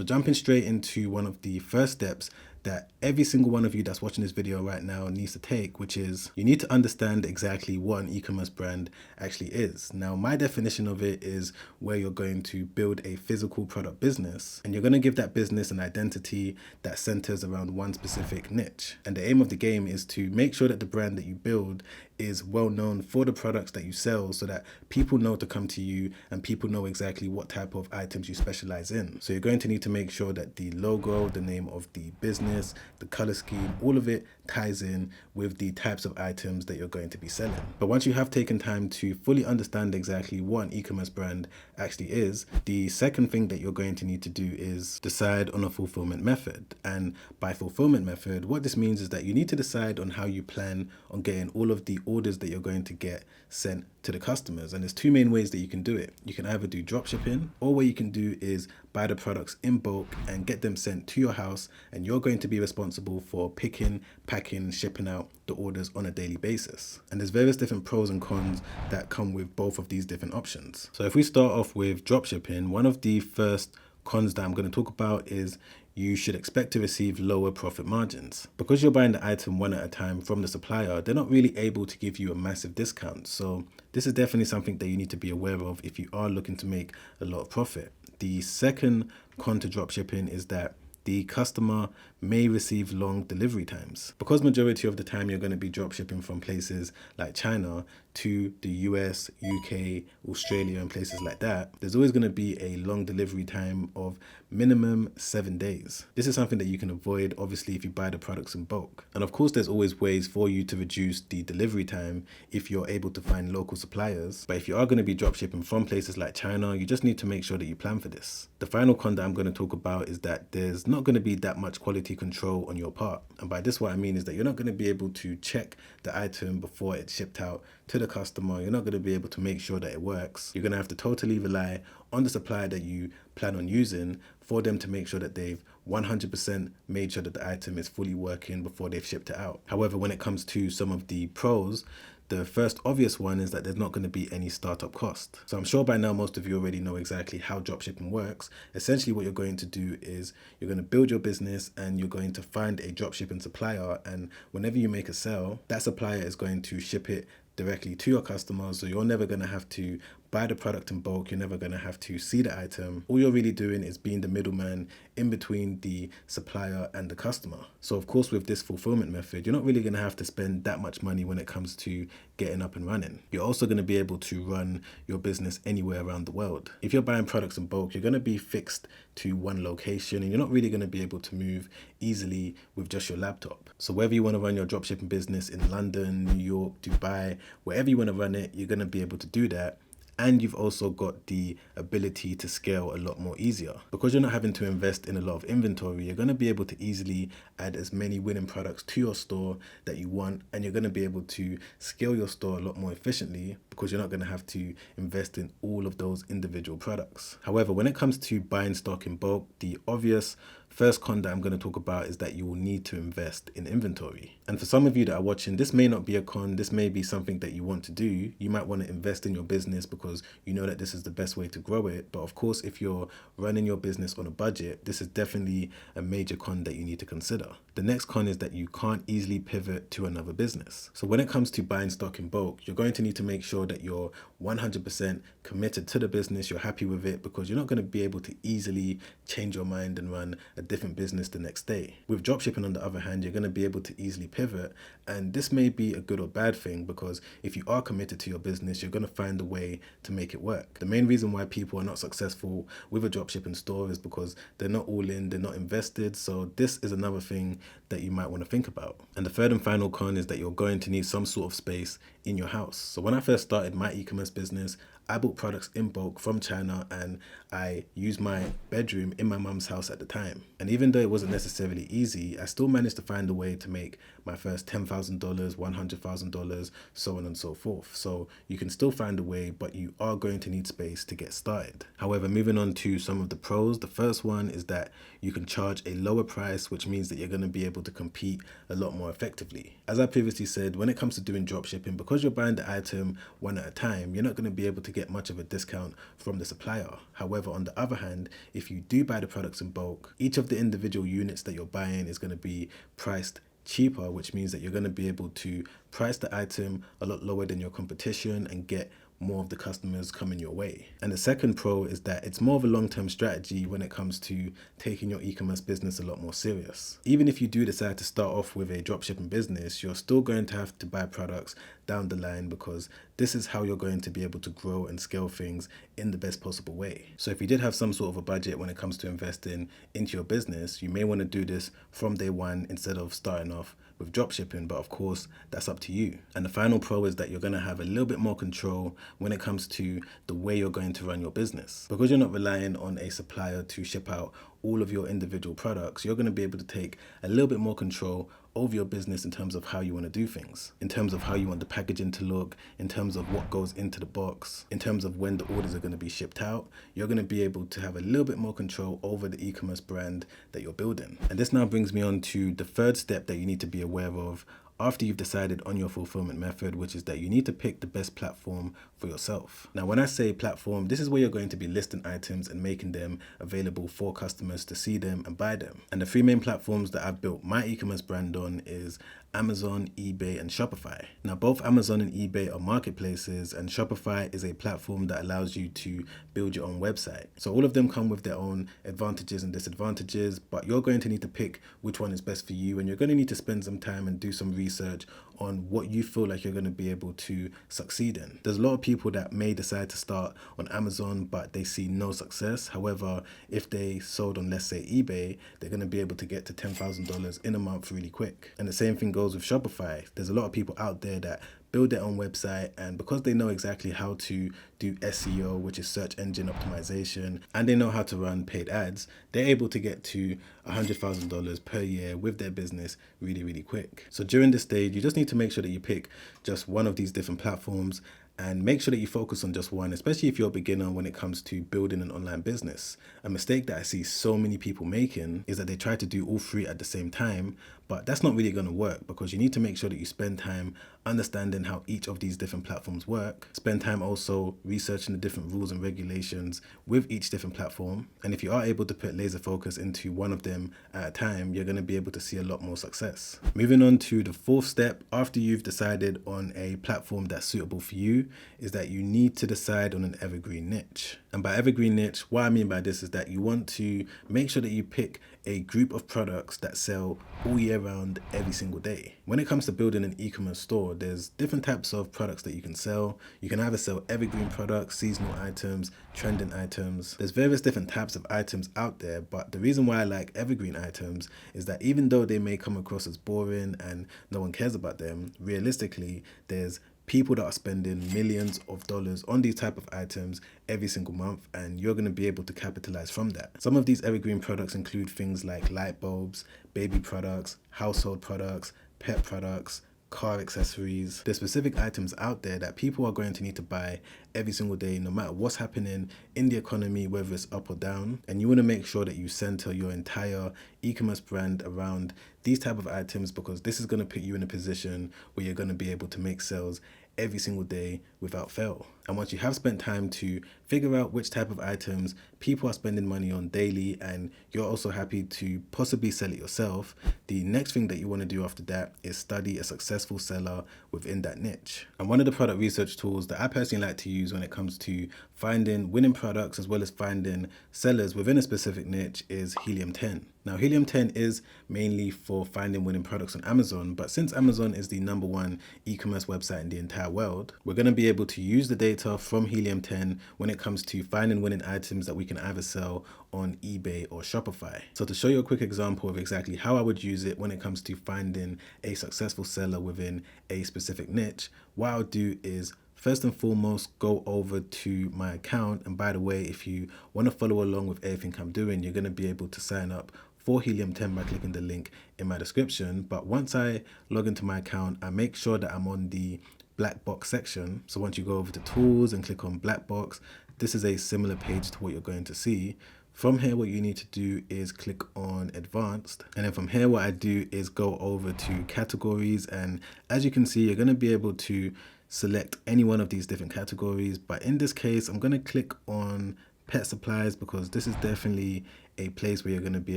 So jumping straight into one of the first steps that every single one of you that's watching this video right now needs to take, which is you need to understand exactly what an e-commerce brand actually is. Now, my definition of it is where you're going to build a physical product business and you're going to give that business an identity that centers around one specific niche. And the aim of the game is to make sure that the brand that you build is well known for the products that you sell so that people know to come to you and people know exactly what type of items you specialize in. So you're going to need to make sure that the logo, the name of the business, the color scheme, all of it ties in with the types of items that you're going to be selling. But once you have taken time to fully understand exactly what an e-commerce brand actually is, the second thing that you're going to need to do is decide on a fulfillment method. And by fulfillment method, what this means is that you need to decide on how you plan on getting all of the orders that you're going to get sent to the customers. And there's two main ways that you can do it. You can either do dropshipping, or what you can do is buy the products in bulk and get them sent to your house, and you're going to be responsible for picking, packing, shipping out the orders on a daily basis. And there's various different pros and cons that come with both of these different options. So if we start off with dropshipping, one of the first cons that I'm going to talk about is you should expect to receive lower profit margins. Because you're buying the item one at a time from the supplier, they're not really able to give you a massive discount. So this is definitely something that you need to be aware of if you are looking to make a lot of profit. The second con to dropshipping is that the customer may receive long delivery times. Because majority of the time you're going to be dropshipping from places like China to the US, UK, Australia, and places like that, there's always going to be a long delivery time of minimum 7 days. This is something that you can avoid, obviously, if you buy the products in bulk. And of course, there's always ways for you to reduce the delivery time if you're able to find local suppliers. But if you are going to be dropshipping from places like China, you just need to make sure that you plan for this. The final con that I'm going to talk about is that there's not going to be that much quality control on your part. And by this, what I mean is that you're not going to be able to check the item before it's shipped out to the customer. You're not going to be able to make sure that it works. You're going to have to totally rely on the supplier that you plan on using for them to make sure that they've 100% made sure that the item is fully working before they've shipped it out. However, when it comes to some of the pros, the first obvious one is that there's not going to be any startup cost. So I'm sure by now most of you already know exactly how dropshipping works. Essentially what you're going to do is you're going to build your business and you're going to find a dropshipping supplier, and whenever you make a sale, that supplier is going to ship it directly to your customers. So you're never going to have to buy the product in bulk. You're never going to have to see the item. All you're really doing is being the middleman in between the supplier and the customer. So of course, with this fulfillment method, you're not really going to have to spend that much money when it comes to getting up and running. You're also going to be able to run your business anywhere around the world. If you're buying products in bulk, you're going to be fixed to one location and you're not really going to be able to move easily with just your laptop. So whether you want to run your dropshipping business in London, New York, Dubai, wherever you want to run it, you're going to be able to do that. And you've also got the ability to scale a lot more easier. Because you're not having to invest in a lot of inventory, you're going to be able to easily add as many winning products to your store that you want, and you're going to be able to scale your store a lot more efficiently because you're not going to have to invest in all of those individual products. However, when it comes to buying stock in bulk, the obvious first con that I'm going to talk about is that you will need to invest in inventory. And for some of you that are watching, this may not be a con, this may be something that you want to do. You might want to invest in your business because you know that this is the best way to grow it. But of course, if you're running your business on a budget, this is definitely a major con that you need to consider. The next con is that you can't easily pivot to another business. So when it comes to buying stock in bulk, you're going to need to make sure that you're 100% committed to the business, you're happy with it, because you're not going to be able to easily change your mind and run a different business the next day. With dropshipping, on the other hand, you're going to be able to easily pivot, and this may be a good or bad thing, because if you are committed to your business, you're going to find a way to make it work. The main reason why people are not successful with a dropshipping store is because they're not all in, they're not invested. So this is another thing that you might want to think about. And the third and final con is that you're going to need some sort of space in your house. So when I first started my e-commerce business, I bought products in bulk from China and I used my bedroom in my mum's house at the time. And even though it wasn't necessarily easy, I still managed to find a way to make my first $10,000, $100,000, so on and so forth. So you can still find a way, but you are going to need space to get started. However, moving on to some of the pros, the first one is that you can charge a lower price, which means that you're going to be able to compete a lot more effectively. As I previously said, when it comes to doing dropshipping, because you're buying the item one at a time, you're not going to be able to get get much of a discount from the supplier. However, on the other hand, if you do buy the products in bulk, each of the individual units that you're buying is going to be priced cheaper, which means that you're going to be able to price the item a lot lower than your competition and get more of the customers coming your way. And the second pro is that it's more of a long-term strategy when it comes to taking your e-commerce business a lot more serious. Even if you do decide to start off with a dropshipping business, you're still going to have to buy products down the line, because this is how you're going to be able to grow and scale things in the best possible way. So if you did have some sort of a budget when it comes to investing into your business, you may want to do this from day one instead of starting off with dropshipping, but of course that's up to you. And the final pro is that you're going to have a little bit more control when it comes to the way you're going to run your business. Because you're not relying on a supplier to ship out all of your individual products, you're going to be able to take a little bit more control over your business in terms of how you want to do things, in terms of how you want the packaging to look, in terms of what goes into the box, in terms of when the orders are going to be shipped out. You're going to be able to have a little bit more control over the e-commerce brand that you're building. And this now brings me on to the third step that you need to be aware of after you've decided on your fulfillment method, which is that you need to pick the best platform for yourself. Now, when I say platform, this is where you're going to be listing items and making them available for customers to see them and buy them. And the three main platforms that I've built my e-commerce brand on is Amazon, eBay, and Shopify. Now, both Amazon and eBay are marketplaces, and Shopify is a platform that allows you to build your own website. So all of them come with their own advantages and disadvantages, but you're going to need to pick which one is best for you, and you're going to need to spend some time and do some research on what you feel like you're going to be able to succeed in. There's a lot of people that may decide to start on Amazon, but they see no success. However, if they sold on, let's say, eBay, they're going to be able to get to $10,000 in a month really quick. And the same thing goes with Shopify. There's a lot of people out there that build their own website, and because they know exactly how to do SEO, which is search engine optimization, and they know how to run paid ads, they're able to get to $100,000 per year with their business really, really quick. So during this stage, you just need to make sure that you pick just one of these different platforms and make sure that you focus on just one, especially if you're a beginner when it comes to building an online business. A mistake that I see so many people making is that they try to do all three at the same time, but that's not really going to work, because you need to make sure that you spend time understanding how each of these different platforms work, spend time also researching the different rules and regulations with each different platform. And if you are able to put laser focus into one of them at a time, you're going to be able to see a lot more success. Moving on to the fourth step, after you've decided on a platform that's suitable for you, is that you need to decide on an evergreen niche. And by evergreen niche, what I mean by this is that you want to make sure that you pick a group of products that sell all year round, every single day. When it comes to building an e-commerce store, there's different types of products that you can sell. You can either sell evergreen products, seasonal items, trending items. There's various different types of items out there, but the reason why I like evergreen items is that even though they may come across as boring and no one cares about them, realistically, there's people that are spending millions of dollars on these type of items every single month, and you're going to be able to capitalize from that. Some of these evergreen products include things like light bulbs, baby products, household products, pet products, car accessories. There's specific items out there that people are going to need to buy every single day, no matter what's happening in the economy, whether it's up or down. And you want to make sure that you center your entire e-commerce brand around these type of items, because this is going to put you in a position where you're going to be able to make sales every single day without fail. And once you have spent time to figure out which type of items people are spending money on daily, and you're also happy to possibly sell it yourself, the next thing that you want to do after that is study a successful seller within that niche. And one of the product research tools that I personally like to use when it comes to finding winning products as well as finding sellers within a specific niche is Helium 10. Now, Helium 10 is mainly for finding winning products on Amazon, but since Amazon is the #1 e-commerce website in the entire world, we're going to be able to use the data from Helium 10 when it comes to finding winning items that we can either sell on eBay or Shopify. So to show you a quick example of exactly how I would use it when it comes to finding a successful seller within a specific niche, what I'll do is first and foremost, go over to my account. And by the way, if you want to follow along with everything I'm doing, you're going to be able to sign up for Helium 10 by clicking the link in my description. But once I log into my account, I make sure that I'm on the black box section. So once you go over to tools and click on black box, this is a similar page to what you're going to see. From here, what you need to do is click on advanced. And then from here, what I do is go over to categories. And as you can see, you're going to be able to select any one of these different categories. But in this case, I'm going to click on pet supplies because this is definitely a place where you're going to be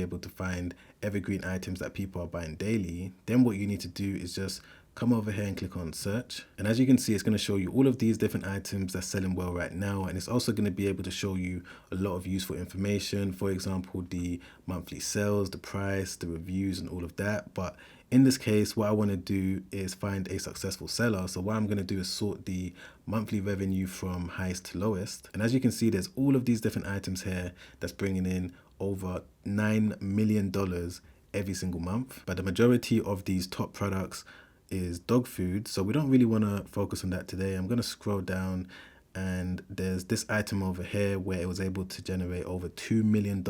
able to find evergreen items that people are buying daily. Then what you need to do is just come over here and click on search. And as you can see, it's going to show you all of these different items that's selling well right now. And it's also going to be able to show you a lot of useful information. For example, the monthly sales, the price, the reviews, and all of that. But in this case, what I want to do is find a successful seller. So what I'm going to do is sort the monthly revenue from highest to lowest. And as you can see, there's all of these different items here that's bringing in over $9 million every single month. But the majority of these top products is dog food, so we don't really want to focus on that today. I'm going to scroll down and there's this item over here where it was able to generate over $2 million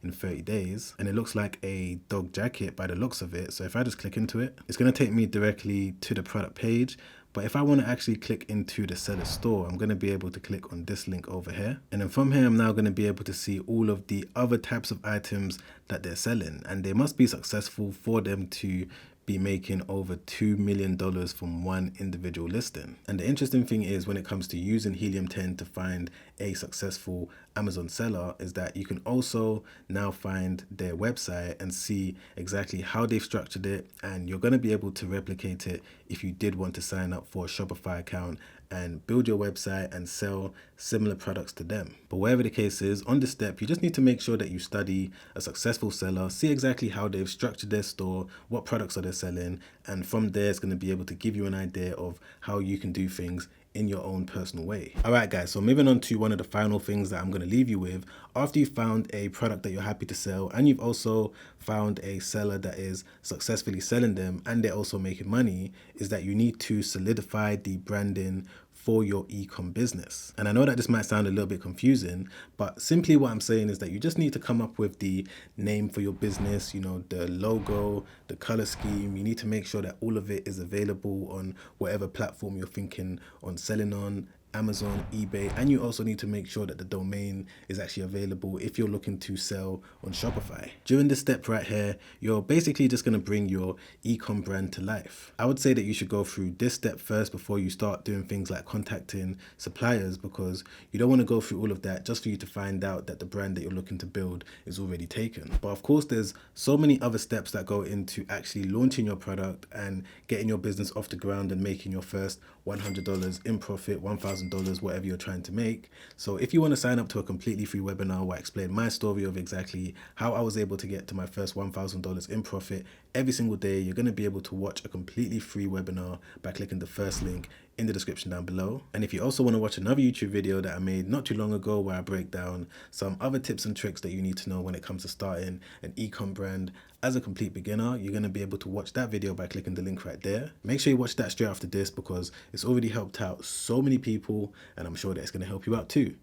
in 30 days. And it looks like a dog jacket by the looks of it. So if I just click into it, it's going to take me directly to the product page. But if I want to actually click into the seller store, I'm going to be able to click on this link over here. And then from here, I'm now going to be able to see all of the other types of items that they're selling. And they must be successful for them to be making over $2 million from one individual listing. And the interesting thing is, when it comes to using Helium 10 to find a successful Amazon seller, is that you can also now find their website and see exactly how they've structured it. And you're going to be able to replicate it if you did want to sign up for a Shopify account and build your website and sell similar products to them. But whatever the case is, on this step, you just need to make sure that you study a successful seller, see exactly how they've structured their store, what products are they selling, and from there it's going to be able to give you an idea of how you can do things in your own personal way. All right, guys, so moving on to one of the final things that I'm going to leave you with. After you've found a product that you're happy to sell, and you've also found a seller that is successfully selling them and they're also making money, is that you need to solidify the branding for your e-com business. And I know that this might sound a little bit confusing, but simply what I'm saying is that you just need to come up with the name for your business, you know, the logo, the color scheme. You need to make sure that all of it is available on whatever platform you're thinking on selling on, Amazon, eBay, and you also need to make sure that the domain is actually available if you're looking to sell on Shopify. During this step right here, you're basically just going to bring your e-com brand to life. I would say that you should go through this step first before you start doing things like contacting suppliers, because you don't want to go through all of that just for you to find out that the brand that you're looking to build is already taken. But of course, there's so many other steps that go into actually launching your product and getting your business off the ground and making your first $100 in profit, $1,000, whatever you're trying to make. So if you want to sign up to a completely free webinar where I explain my story of exactly how I was able to get to my first $1,000 in profit every single day, you're going to be able to watch a completely free webinar by clicking the first link in the description down below. And if you also want to watch another YouTube video that I made not too long ago where I break down some other tips and tricks that you need to know when it comes to starting an e-com brand as a complete beginner, you're going to be able to watch that video by clicking the link right there. Make sure you watch that straight after this because it's already helped out so many people and I'm sure that it's going to help you out too.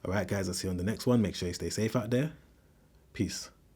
All right, guys, I'll see you on the next one. Make sure you stay safe out there. Peace.